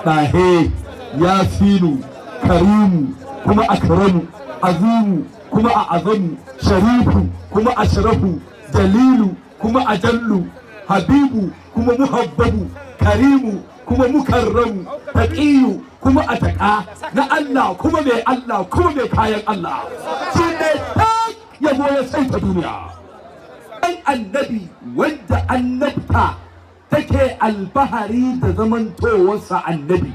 ɗahe yasinu karimu kuma akramu azimu kuma a azamu sharifu kuma a sharafu jalilu kuma a jallu habibu kuma muhabbabu karimu kuma mukarramu taqiyu kuma a taƙa na Allah kuma mai Allah kuma mai kayan Allah shi ne yabo ya saita duniya ɗan annabi wanda annabta take alfahari da zamantowarsa annabi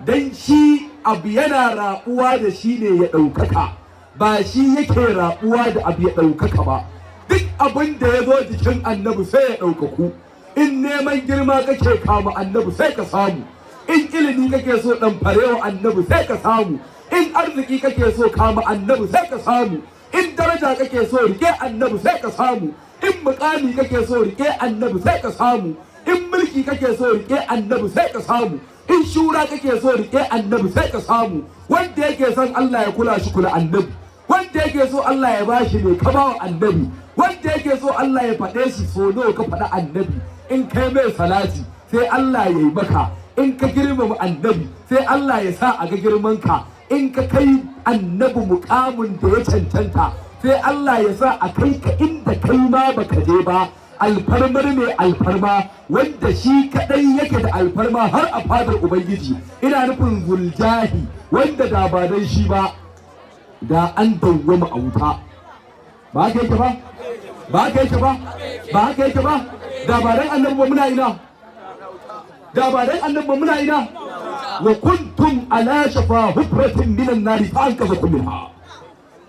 dan shi abu yana raɓuwa da shi ne ya ɗaukaka ba shi yake raɓuwa da abu ya ɗaukaka ba duk abin da ya zo jikin annabi sai ya ɗaukaku in neman girma kake kama annabi sai ka samu in ilimi kake so ɗan farewa annabi sai ka samu in arziki kake so kama annabi sai ka samu in daraja kake so rike annabi sai ka samu in muƙami kake so rike annabi sai ka samu in mulki kake so rike annabi sai ka samu in shura kake so rike annabi sai ka samu wanda yake son Allah ya kula shi kula annabi wanda yake so Allah ya bashi ne ka bawa annabi wanda yake so Allah ya faɗe shi so nawa ka faɗa annabi in kai mai salati sai Allah ya yi maka in ka girmama annabi sai Allah ya sa a ga girman ka in ka kai annabi muƙamin da ya cancanta sai Allah ya sa a kai ka inda kai ma baka je ba alfarmar mai alfarma wanda shi kadai yake da alfarma har a fadar ubangiji ina nufin zuljahi wanda da ba dan shi ba da an dawwama a wuta ba haka yake ba ba haka yake ba ba haka yake ba da ba dan annabi ba muna ina da ba dan annabi ba muna ina wa kuntum ala shafa hufratin minan nari fa an kaza minha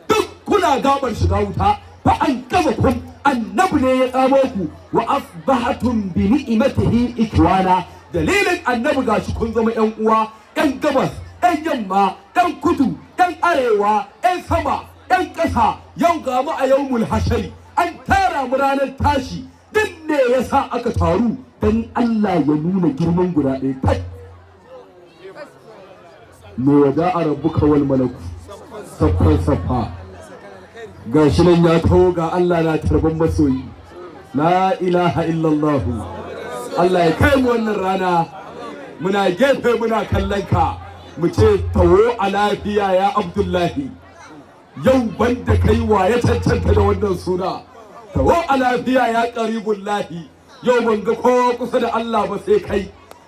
duk kuna gabar shiga wuta fa an kaza kun annabi ne ya tsamo ku wa asbahatum bi ni'matihi ikwana dalilin annabi gashi kun zama yan uwa yan gabas yan yamma yan kudu yan arewa yan sama yan ƙasa yau ga mu a yawmul hashari an tara mu ranar tashi duk ne yasa aka taru dan Allah ya nuna girman guda ɗaya kai me wada a rabbuka wal malaku saffan saffa ga shi nan ya taho ga Allah na tarban masoyi la ilaha illallah Allah ya kai mu wannan rana muna gefe muna kallon ka mu ce tawo a lafiya ya Abdullahi yau banda kai wa ya cancanta da wannan suna tawo a lafiya ya Qaribullahi yau ban ga kowa kusa da Allah ba sai kai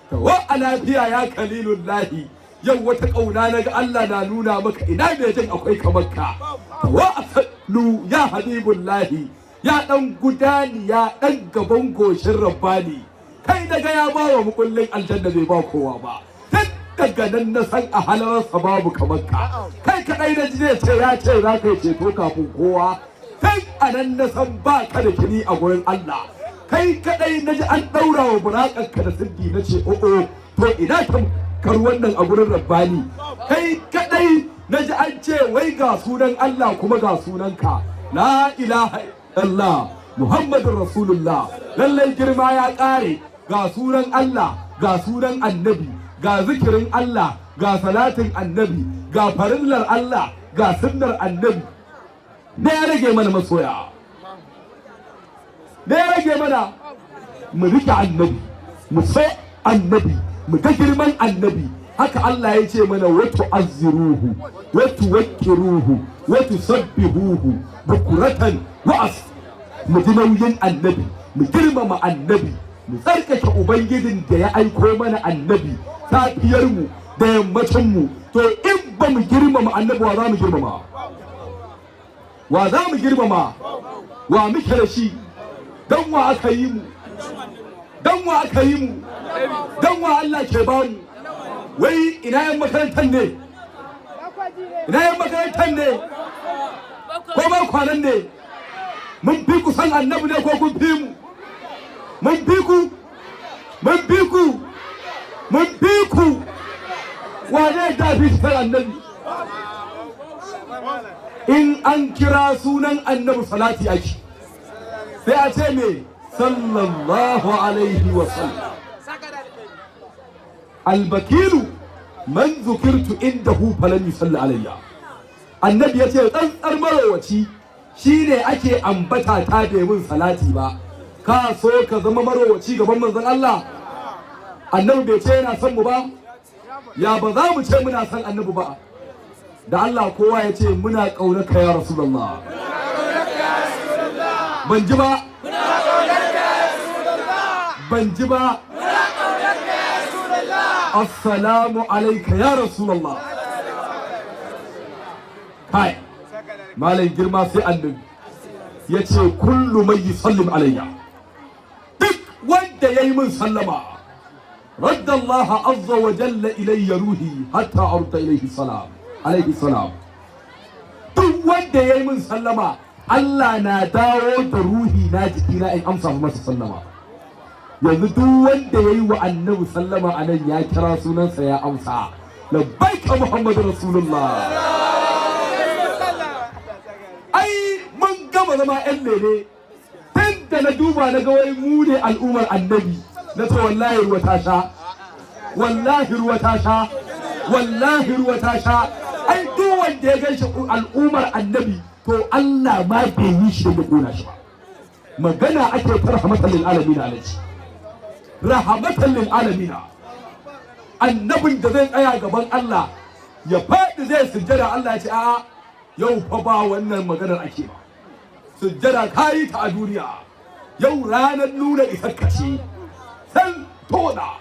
tawo a lafiya ya Khalilullahi yau wata kauna na ga Allah na nuna maka ina ne jin akwai kamar ka tawo lu ya Habibullahi ya dan gudani ya dan gaban goshin Rabbani kai daga ya ba wa mukullin aljanna bai ba kowa ba tun daga nan na san a halarsa babu kamar ka kai kadai na ji ce ya ce za ka yi ceto kafin kowa kai a nan na san ba ka da kini a gurin Allah kai kadai na ji an daura wa burakanka da siddi na ce o'o to ina kar wannan a gurin Rabbani kai kadai na ji an ce wai ga sunan Allah kuma ga sunanka la ilaha illallah Muhammadur Rasulullah lallai girma ya kare ga sunan Allah ga sunan annabi ga zikirin Allah ga salatin annabi ga farillar Allah ga sunnar annabi ne ya rage mana masoya ne ya rage mana mu rike annabi mu so annabi mu ga girman annabi haka Allah ya ce mana watu azziruhu watu wakiruhu watu sabbihuhu bukuratan wa'as mu ji nauyin annabi mu girmama annabi mu tsarkake ubangijin da ya aiko mana annabi safiyar mu da yammacin mu to in ba mu girmama annabi wa za mu girmama wa za mu girmama wa muke da shi dan wa aka yi mu dan wa aka yi mu dan wa Allah ke ba mu wai ina yan makarantar ne ina yan makarantar ne ko ba kwanan ne mun fi ku san annabi ne ko kun fi mu mun fi ku mun fi ku mun fi ku wane da fi san annabi in an kira sunan annabi salati ake sai a ce me sallallahu alaihi wa sallam albakilu man zukirtu indahu falam yusalli alayya annabi yace tsantsar marowaci shine ake ambata ta da mun salati ba ka so ka zama marowaci gaban manzon Allah annabi bai ce yana son mu ba ya ba za mu ce muna san annabi ba da Allah kowa ya ce muna ƙaunarka ya Rasulullah. Ban ji ba ban ji ba assalamu alaika ya Rasulullah. Kai malam girma sai annabi ya ce kullu mai yusallim alayya, duk wanda yayi min sallama radda Allah azza wa jalla ilayya ruhi hatta arda ilayhi salam alayhi salam. Duk wanda yayi min sallama Allah na dawo da ruhi na jikina in amsa masa sallama. Yanzu duk wanda yayi wa annabi sallama anan ya kira sunansa ya amsa labbaika Muhammadu Rasulullah. Ai mun gama zama ƴan lele tun da na duba na ga wai mu ne al'ummar annabi na ce wallahi ruwa ta sha, wallahi ruwa ta sha, wallahi ruwa ta sha. Ai duk wanda ya ganshi al'ummar annabi to Allah ma bai yi shi da kona shi ba. Magana ake ta rahmatan lil alamin alaji, rahmatan lil alamin. Annabin da zai tsaya gaban Allah ya faɗi zai sujjada, Allah ya ce a'a yau fa ba wannan maganar ake ba. Sujjada kayi ta a duniya, yau ranar nuna isarka ce. San toda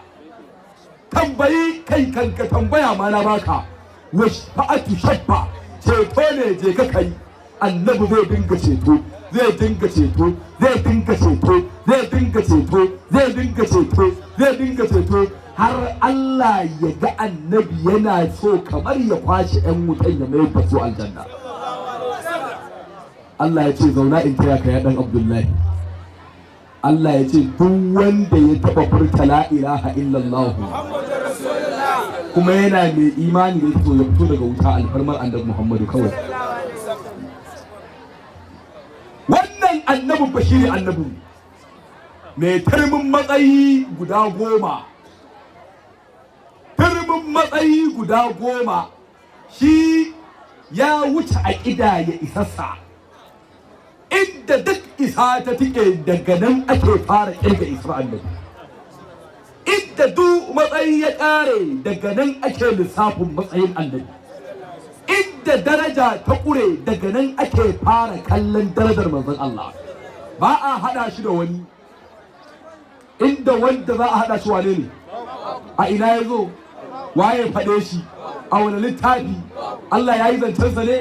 tambayi kai kanka, tambaya ma na baka wash fa'atu shabba, ceto ne je ka kai. Annabi zai dinga ceto, zai dinga ceto, zai dinga ceto, zai dinga ceto, zai dinga ceto, zai dinga ceto, har Allah ya ga annabi yana so kamar ya kwashe ƴan wutan ya mai da su aljanna. Allah ya ce zauna in taya ka ya dan Abdullahi. Allah ya ce duk wanda ya taba furta la ilaha illallah kuma yana mai imani da ita ya fito daga wuta alfarmar annabi Muhammadu kawai. Wannan annabin bashiri annabi mai turmin matsayi guda 10, turmin matsayi guda 10, shi ya wuce aƙida ya isassa. Inda duk isa ta tike daga nan ake fara kirga isra annabi. Inda duk matsayi ya ƙare daga nan ake lissafin matsayin annabi. Inda daraja ta ƙure daga nan ake fara kallon darajar manzon Allah. Ba a haɗa shi da wani. Inda wanda za a haɗa shi wane ne? A ina ya zo? Waye faɗe shi? A wani littafi? Allah ya yi zancensa ne?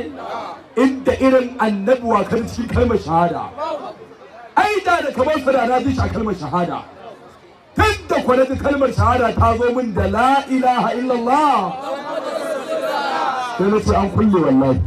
Inda irin annabi wa kan cikin kalmar shahada. Ai da kamar sa da na ji shi kalmar shahada. Tun da kwanaki kalmar shahada ta zo min da la ilaha illallah. Sai na ce an kulle wallahi.